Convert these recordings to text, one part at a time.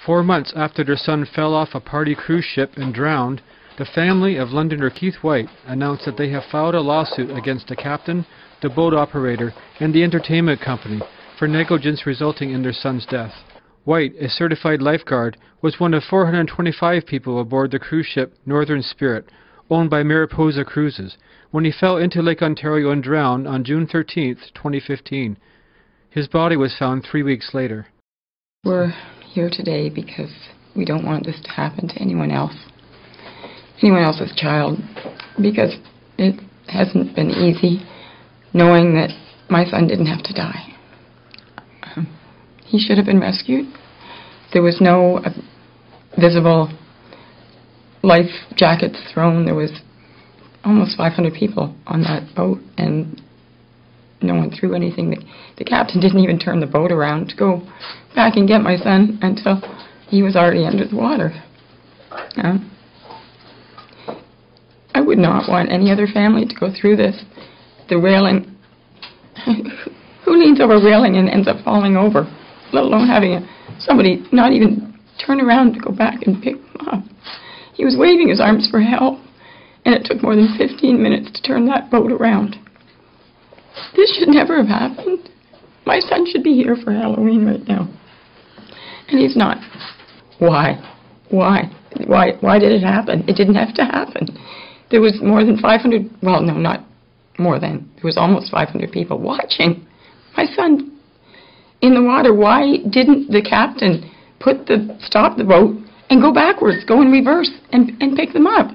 4 months after their son fell off a party cruise ship and drowned, the family of Londoner Keith White announced that they have filed a lawsuit against the captain, the boat operator, and the entertainment company for negligence resulting in their son's death. White, a certified lifeguard, was one of 425 people aboard the cruise ship Northern Spirit, owned by Mariposa Cruises, when he fell into Lake Ontario and drowned on June 13, 2015. His body was found 3 weeks later. We're here today because we don't want this to happen to anyone else's child, because it hasn't been easy knowing that my son didn't have to die. He should have been rescued. There was no visible life jackets thrown. There was almost 500 people on that boat, and no one threw anything. The captain didn't even turn the boat around to go back and get my son until he was already under the water. I would not want any other family to go through this. The railing, who leans over a railing and ends up falling over, let alone having somebody not even turn around to go back and pick him up. He was waving his arms for help, and it took more than 15 minutes to turn that boat around. This should never have happened. My son should be here for Halloween right now, and he's not. Why? Why did it happen? It didn't have to happen. There was more than 500, well, no, not more than, there was almost 500 people watching my son in the water. Why didn't the captain stop the boat and go backwards, go in reverse, and pick them up?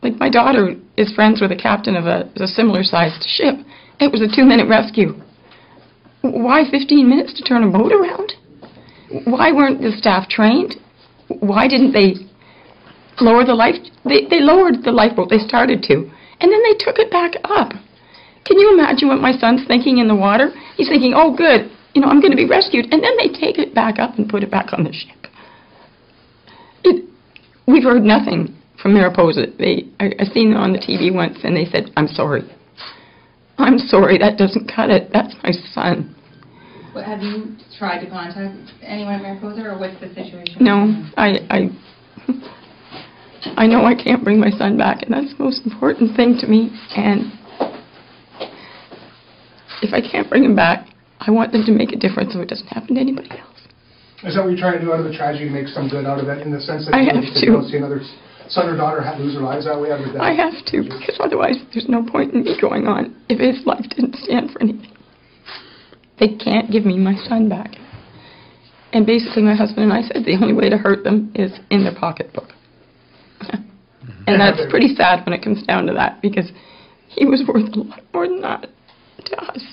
Like, my daughter is friends with a captain of a similar-sized ship. It was a 2-minute rescue. Why 15 minutes to turn a boat around? Why weren't the staff trained? Why didn't they lower the life? They lowered the lifeboat. They started to, and then they took it back up. Can you imagine what my son's thinking in the water? He's thinking, oh, good, I'm going to be rescued. And then they take it back up and put it back on the ship. We've heard nothing from Mariposa. I seen them on the TV once, and they said, I'm sorry. I'm sorry, that doesn't cut it. That's my son. Well, have you tried to contact anyone at Mariposa, or what's the situation? No, I know I can't bring my son back, and that's the most important thing to me. And if I can't bring him back, I want them to make a difference so it doesn't happen to anybody else. Is that what you're trying to do out of the tragedy, make some good out of it, in the sense that I have you don't see another son or daughter lose their lives that way out of that? I have to, because otherwise there's no point in me going on if his life didn't stand for anything. They can't give me my son back. And basically my husband and I said the only way to hurt them is in their pocketbook. And that's pretty sad when it comes down to that, because he was worth a lot more than that to us.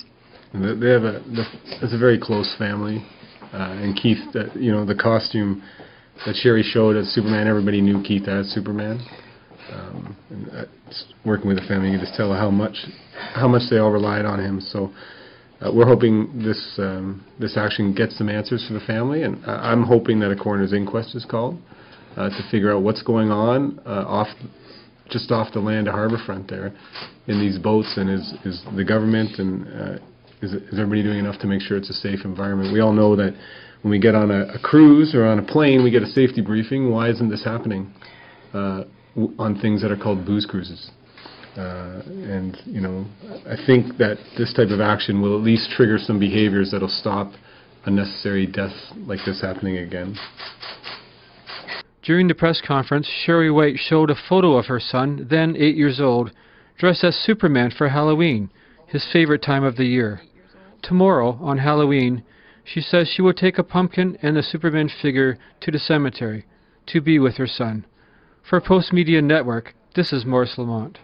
It's a very close family. And Keith, the costume that Sherry showed as Superman, everybody knew Keith as Superman. And working with the family, you can just tell how much they all relied on him. So we're hoping this action gets some answers for the family, and I'm hoping that a coroner's inquest is called to figure out what's going on just off the land of Harbourfront there in these boats, and is the government and is everybody doing enough to make sure it's a safe environment? We all know that when we get on a cruise or on a plane, we get a safety briefing. Why isn't this happening on things that are called booze cruises? And I think that this type of action will at least trigger some behaviors that will stop unnecessary deaths like this happening again. During the press conference, Sherry White showed a photo of her son, then 8 years old, dressed as Superman for Halloween, his favorite time of the year. Tomorrow, on Halloween, she says she will take a pumpkin and a Superman figure to the cemetery to be with her son. For Postmedia Network, this is Maurice Lamont.